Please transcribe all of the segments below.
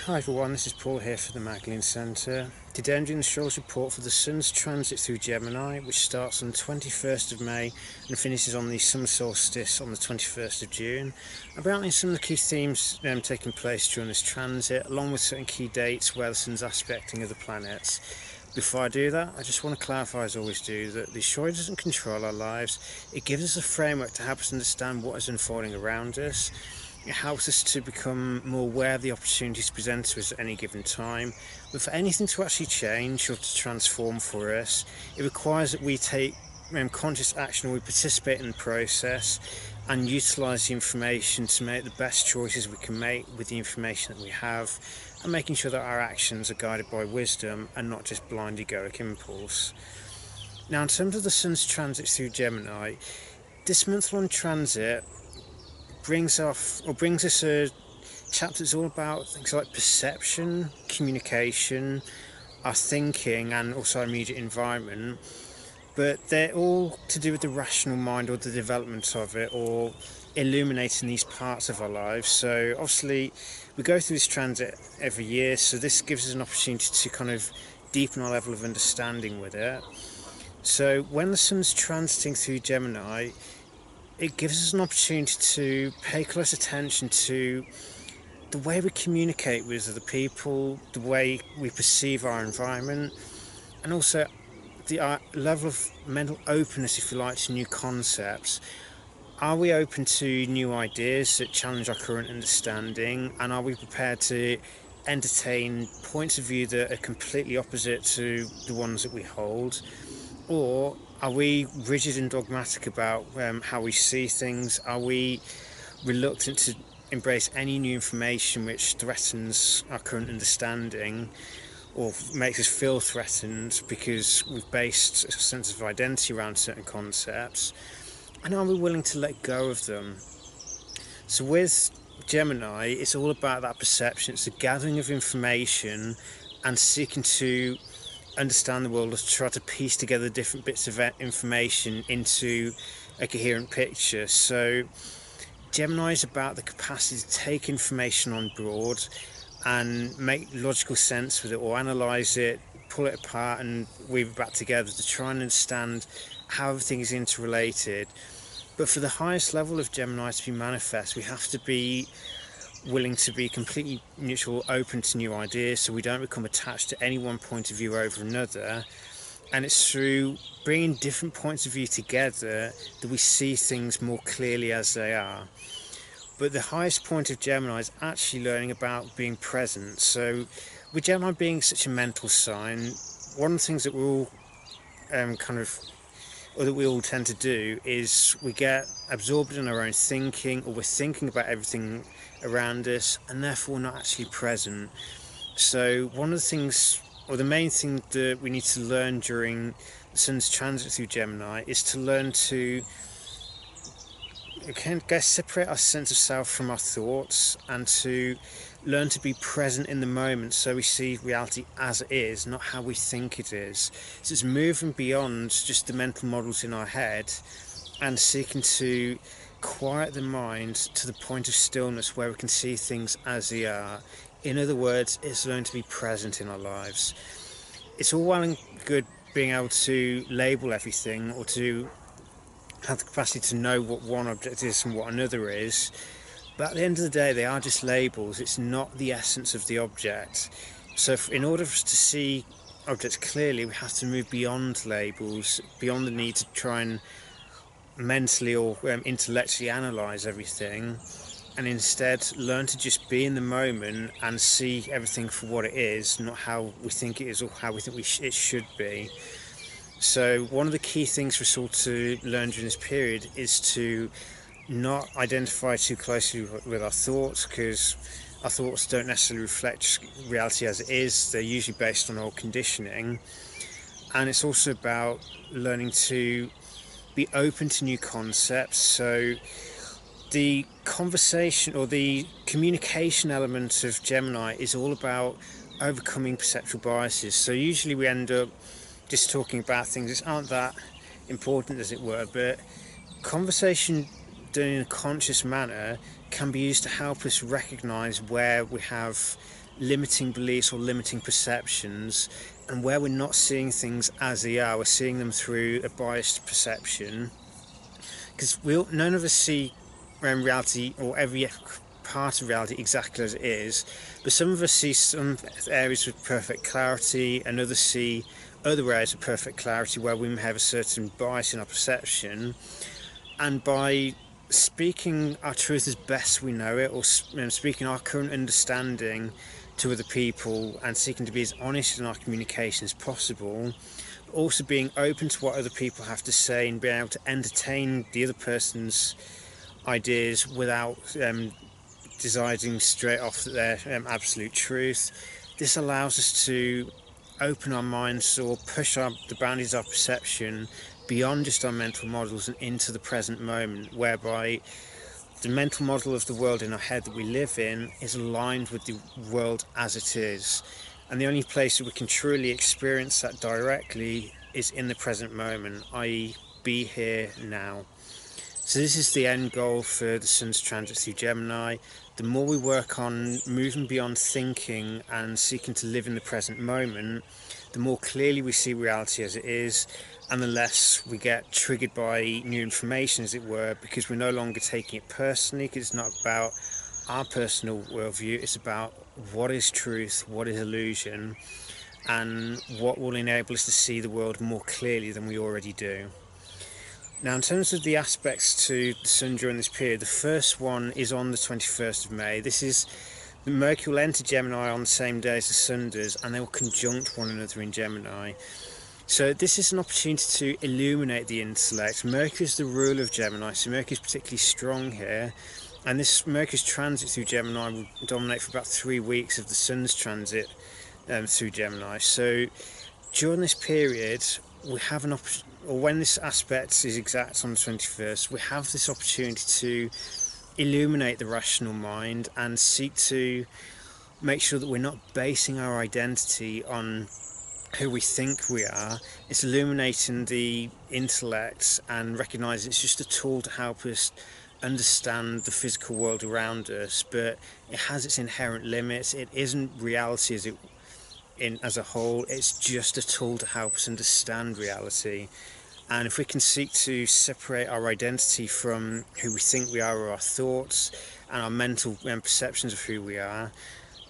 Hi everyone, this is Paul here for the Magdalene Centre. Today I'm doing the astrology report for the Sun's transit through Gemini, which starts on the 21st of May and finishes on the summer solstice on the 21st of June. I'll be outlining some of the key themes taking place during this transit, along with certain key dates where the Sun's aspecting other planets. Before I do that, I just want to clarify, as I always do, that the astrology doesn't control our lives. It gives us a framework to help us understand what is unfolding around us. It helps us to become more aware of the opportunities presented to us at any given time. But for anything to actually change or to transform for us, it requires that we take conscious action, or we participate in the process and utilise the information to make the best choices we can make with the information that we have, and making sure that our actions are guided by wisdom and not just blind egoic impulse. Now, in terms of the Sun's transit through Gemini, this month-long transit brings us a chapter that's all about things like perception, communication, our thinking, and also our immediate environment. But they're all to do with the rational mind, or the development of it, or illuminating these parts of our lives. So obviously we go through this transit every year, so this gives us an opportunity to kind of deepen our level of understanding with it. So when the Sun's transiting through Gemini, it gives us an opportunity to pay close attention to the way we communicate with other people, the way we perceive our environment, and also the level of mental openness, if you like, to new concepts. Are we open to new ideas that challenge our current understanding, and are we prepared to entertain points of view that are completely opposite to the ones that we hold? Or are we rigid and dogmatic about how we see things? Are we reluctant to embrace any new information which threatens our current understanding or makes us feel threatened because we've based a sense of identity around certain concepts? And are we willing to let go of them? So with Gemini, it's all about that perception. It's the gathering of information and seeking to understand the world, to try to piece together different bits of information into a coherent picture. So Gemini is about the capacity to take information on board and make logical sense with it, or analyse it, pull it apart and weave it back together to try and understand how everything is interrelated. But for the highest level of Gemini to be manifest, we have to be willing to be completely neutral, open to new ideas, so we don't become attached to any one point of view over another. And it's through bringing different points of view together that we see things more clearly as they are. But the highest point of Gemini is actually learning about being present. So with Gemini being such a mental sign, one of the things that we're all that we all tend to do is we get absorbed in our own thinking, or we're thinking about everything around us and therefore we're not actually present. So one of the things, or the main thing that we need to learn during the Sun's transit through Gemini, is to learn to separate our sense of self from our thoughts and to learn to be present in the moment, so we see reality as it is, not how we think it is. So it's moving beyond just the mental models in our head and seeking to quiet the mind to the point of stillness where we can see things as they are. In other words, it's learning to be present in our lives. It's all well and good being able to label everything, or to have the capacity to know what one object is and what another is, but at the end of the day they are just labels. It's not the essence of the object. So in order for us to see objects clearly, we have to move beyond labels, beyond the need to try and mentally or intellectually analyse everything, and instead learn to just be in the moment and see everything for what it is, not how we think it is or how we think it should be. So one of the key things for us all to learn during this period is to not identify too closely with our thoughts, because our thoughts don't necessarily reflect reality as it is. They're usually based on old conditioning. And it's also about learning to be open to new concepts. So the conversation or the communication element of Gemini is all about overcoming perceptual biases. So usually we end up just talking about things that aren't that important, as it were, but conversation done in a conscious manner can be used to help us recognise where we have limiting beliefs or limiting perceptions, and where we're not seeing things as they are, we're seeing them through a biased perception. Because none of us see reality, or every part of reality, exactly as it is, but some of us see some areas with perfect clarity, and others see other areas of perfect clarity where we may have a certain bias in our perception. And by speaking our truth as best we know it, or speaking our current understanding to other people, and seeking to be as honest in our communication as possible, but also being open to what other people have to say and being able to entertain the other person's ideas without deciding straight off that they're absolute truth. This allows us to open our minds or push the boundaries of perception beyond just our mental models and into the present moment, whereby the mental model of the world in our head that we live in is aligned with the world as it is. And the only place that we can truly experience that directly is in the present moment, i.e. be here now. So this is the end goal for the Sun's transit through Gemini. The more we work on moving beyond thinking and seeking to live in the present moment, the more clearly we see reality as it is, and the less we get triggered by new information, as it were, because we're no longer taking it personally, because it's not about our personal worldview, it's about what is truth, what is illusion, and what will enable us to see the world more clearly than we already do. Now, in terms of the aspects to the Sun during this period, the first one is on the 21st of May. This is the Mercury will enter Gemini on the same day as the Sun does, and they will conjunct one another in Gemini. So this is an opportunity to illuminate the intellect. Mercury is the ruler of Gemini, so Mercury is particularly strong here. And this Mercury's transit through Gemini will dominate for about 3 weeks of the Sun's transit through Gemini. So during this period, we have an opportunity, or when this aspect is exact on the 21st, we have this opportunity to illuminate the rational mind and seek to make sure that we're not basing our identity on who we think we are. It's illuminating the intellect and recognizing it's just a tool to help us understand the physical world around us, but it has its inherent limits. It isn't reality as a whole. It's just a tool to help us understand reality. And if we can seek to separate our identity from who we think we are, or our thoughts and our mental perceptions of who we are,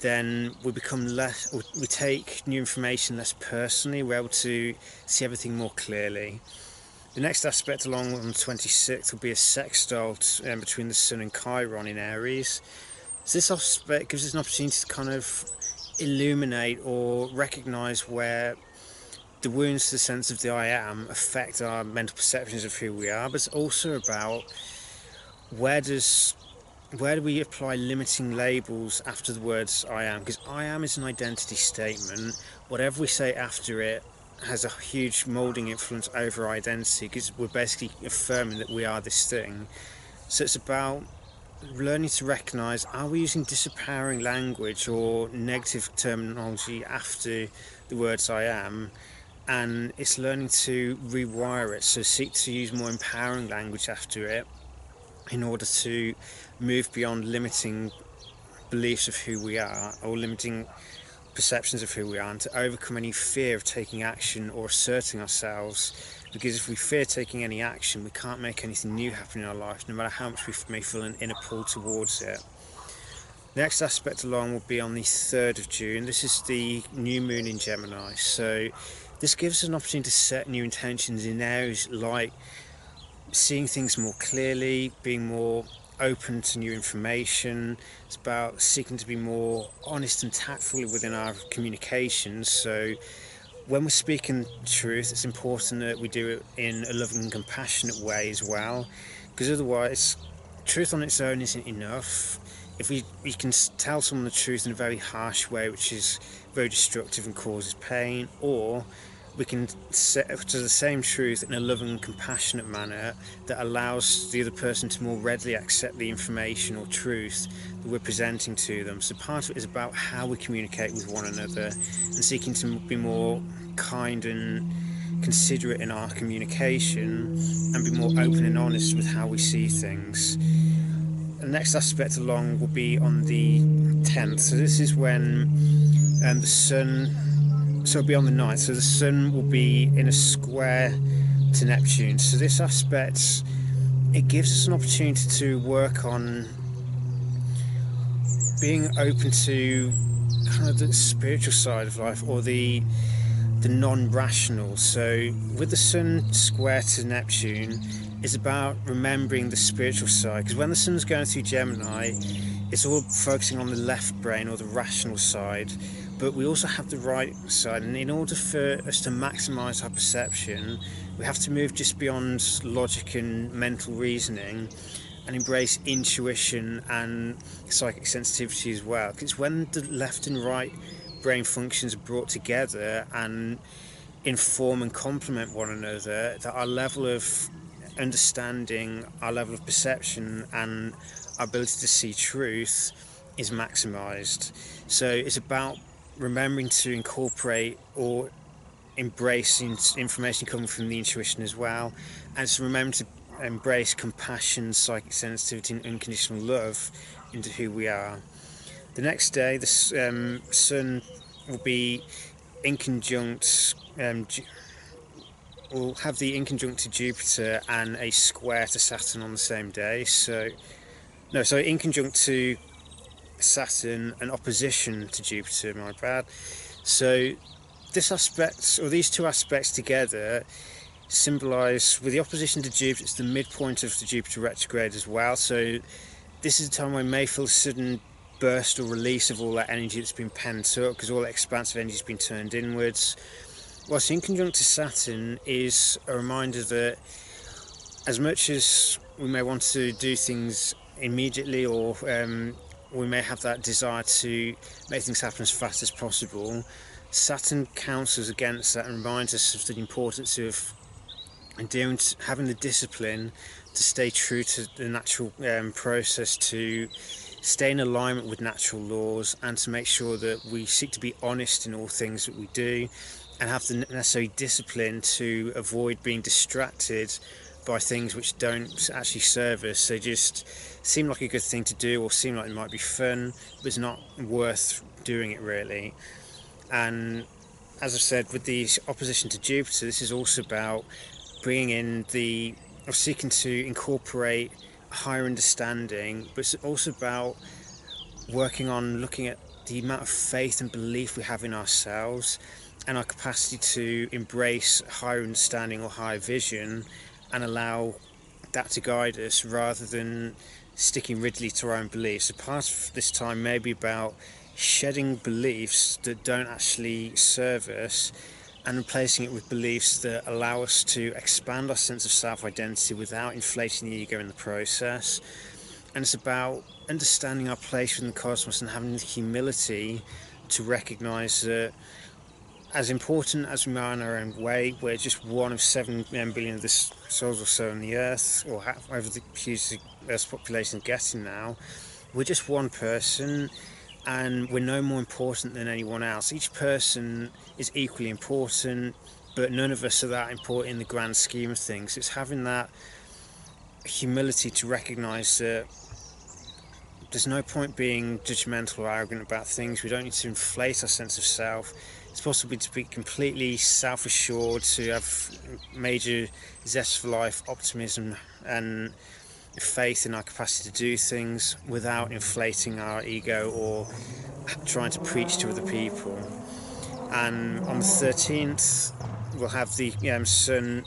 then we become less, or we take new information less personally. We're able to see everything more clearly. The next aspect along on the 26th will be a sextile between the Sun and Chiron in Aries. So this aspect gives us an opportunity to kind of illuminate or recognise where the wounds to the sense of the I am affect our mental perceptions of who we are, but it's also about where do we apply limiting labels after the words I am, because I am is an identity statement. Whatever we say after it has a huge moulding influence over our identity, because we're basically affirming that we are this thing. So it's about learning to recognise, are we using disempowering language or negative terminology after the words I am? And it's learning to rewire it, so seek to use more empowering language after it in order to move beyond limiting beliefs of who we are, or limiting perceptions of who we are, and to overcome any fear of taking action or asserting ourselves. Because if we fear taking any action, we can't make anything new happen in our life, no matter how much we may feel an inner pull towards it. The next aspect along will be on the 3rd of June. This is the new moon in Gemini. So this gives us an opportunity to set new intentions in areas like seeing things more clearly, being more open to new information. It's about seeking to be more honest and tactful within our communications. So when we're speaking truth, it's important that we do it in a loving and compassionate way as well, because otherwise truth on its own isn't enough. If we can tell someone the truth in a very harsh way, which is very destructive and causes pain, or we can set to the same truth in a loving and compassionate manner that allows the other person to more readily accept the information or truth that we're presenting to them. So part of it is about how we communicate with one another, and seeking to be more kind and considerate in our communication, and be more open and honest with how we see things. And next aspect along will be on the 10th. So this is when the sun, so it'll be on the 9th. So the sun will be in a square to Neptune. So this aspect, it gives us an opportunity to work on being open to kind of the spiritual side of life, or the non-rational. So with the sun square to Neptune, it's about remembering the spiritual side, because when the sun's going through Gemini, it's all focusing on the left brain or the rational side, but we also have the right side, and in order for us to maximize our perception, we have to move just beyond logic and mental reasoning and embrace intuition and psychic sensitivity as well, because it's when the left and right brain functions are brought together and inform and complement one another that our level of understanding, our level of perception, and our ability to see truth is maximized. So it's about remembering to incorporate or embrace information coming from the intuition as well, and to remember to embrace compassion, psychic sensitivity, and unconditional love into who we are. The next day, the sun will be inconjunct, will have the inconjunct to Jupiter and a square to Saturn on the same day. So inconjunct to Saturn and opposition to Jupiter, my bad. So this aspect, or these two aspects together, symbolise, with the opposition to Jupiter, it's the midpoint of the Jupiter retrograde as well. So this is a time when we may feel a sudden burst or release of all that energy that's been pent up, because all that expansive energy has been turned inwards. Whilst inconjunct to Saturn is a reminder that as much as we may want to do things immediately, or we may have that desire to make things happen as fast as possible, Saturn counsels against that and reminds us of the importance of having the discipline to stay true to the natural process, to stay in alignment with natural laws, and to make sure that we seek to be honest in all things that we do, and have the necessary discipline to avoid being distracted by things which don't actually serve us. They just seem like a good thing to do, or seem like it might be fun, but it's not worth doing it really. And as I've said, with the opposition to Jupiter, this is also about bringing in or seeking to incorporate a higher understanding, but it's also about working on looking at the amount of faith and belief we have in ourselves, and our capacity to embrace higher understanding or higher vision, and allow that to guide us rather than sticking rigidly to our own beliefs. So part of this time may be about shedding beliefs that don't actually serve us, and replacing it with beliefs that allow us to expand our sense of self-identity without inflating the ego in the process. And it's about understanding our place within the cosmos and having the humility to recognise that, as important as we are in our own way, we're just one of 7 billion of the souls or so on the Earth, or however the huge Earth's population is getting now. We're just one person, and we're no more important than anyone else. Each person is equally important, but none of us are that important in the grand scheme of things. It's having that humility to recognise that there's no point being judgmental or arrogant about things. We don't need to inflate our sense of self. It's possible to be completely self-assured, to have major zest for life, optimism, and faith in our capacity to do things without inflating our ego or trying to preach to other people. And on the 13th, we'll have the Sun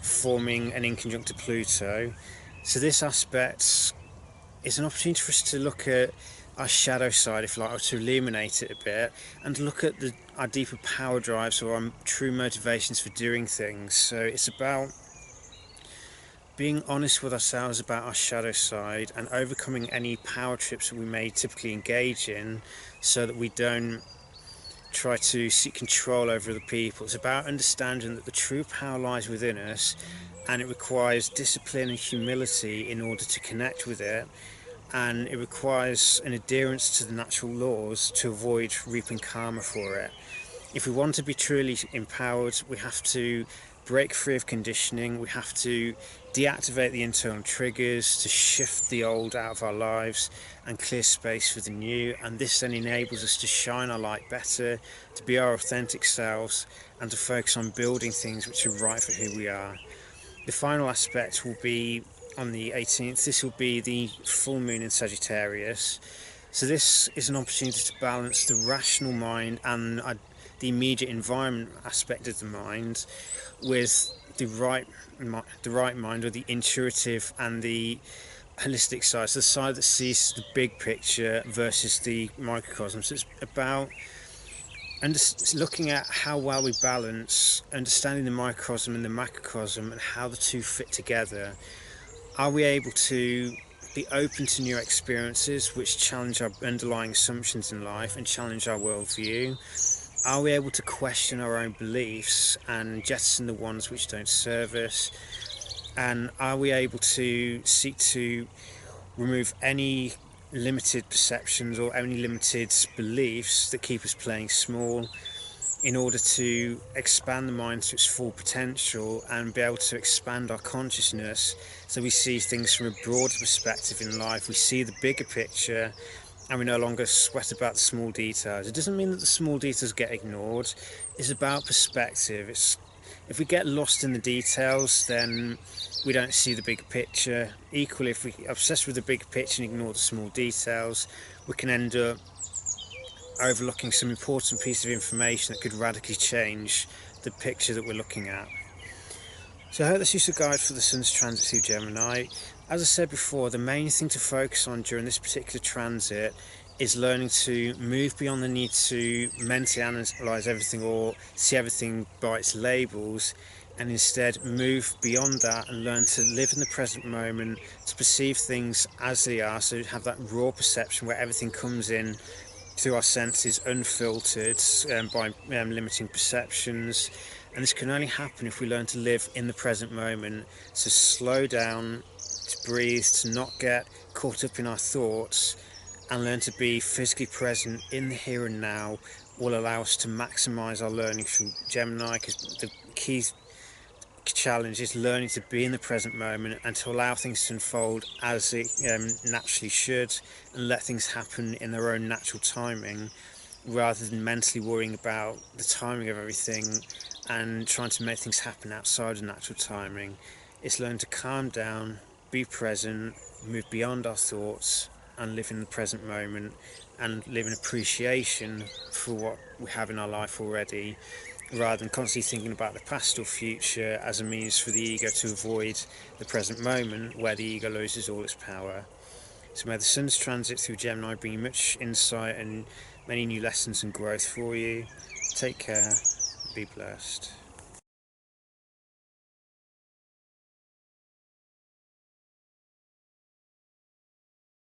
forming an inconjunct to Pluto. So this aspect is an opportunity for us to look at our shadow side, if you like, or to illuminate it a bit, and to look at our deeper power drives, or our true motivations for doing things. So it's about being honest with ourselves about our shadow side and overcoming any power trips that we may typically engage in, so that we don't try to seek control over other people. It's about understanding that the true power lies within us, and it requires discipline and humility in order to connect with it, and it requires an adherence to the natural laws to avoid reaping karma for it. If we want to be truly empowered, we have to break free of conditioning. We have to deactivate the internal triggers to shift the old out of our lives and clear space for the new, and this then enables us to shine our light better, to be our authentic selves, and to focus on building things which are right for who we are. The final aspect will be on the 18th. This will be the full moon in Sagittarius. So this is an opportunity to balance the rational mind and the immediate environment aspect of the mind with the right mind, or the intuitive and the holistic side, so the side that sees the big picture versus the microcosm. So it's about looking at how well we balance, understanding the microcosm and the macrocosm and how the two fit together. Are we able to be open to new experiences which challenge our underlying assumptions in life and challenge our worldview? Are we able to question our own beliefs and jettison the ones which don't serve us? And are we able to seek to remove any limited perceptions or any limited beliefs that keep us playing small, in order to expand the mind to its full potential and be able to expand our consciousness so we see things from a broader perspective in life, we see the bigger picture, and we no longer sweat about the small details. It doesn't mean that the small details get ignored. It's about perspective. If we get lost in the details, then we don't see the big picture. Equally, if we obsess with the big picture and ignore the small details, we can end up overlooking some important piece of information that could radically change the picture that we're looking at. So I hope this useful guide for the Sun's transit through Gemini. As I said before, the main thing to focus on during this particular transit is learning to move beyond the need to mentally analyse everything or see everything by its labels, and instead move beyond that and learn to live in the present moment, to perceive things as they are, so have that raw perception where everything comes in through our senses unfiltered by limiting perceptions. And this can only happen if we learn to live in the present moment, to slow down, to breathe, to not get caught up in our thoughts, and learn to be physically present in the here and now will allow us to maximise our learning from Gemini, because the key challenge is learning to be in the present moment and to allow things to unfold as it naturally should, and let things happen in their own natural timing, rather than mentally worrying about the timing of everything and trying to make things happen outside of natural timing. It's learning to calm down, be present, move beyond our thoughts, and live in the present moment, and live in appreciation for what we have in our life already, rather than constantly thinking about the past or future as a means for the ego to avoid the present moment, where the ego loses all its power. So may the Sun's transit through Gemini bring you much insight and many new lessons and growth for you. Take care, be blessed.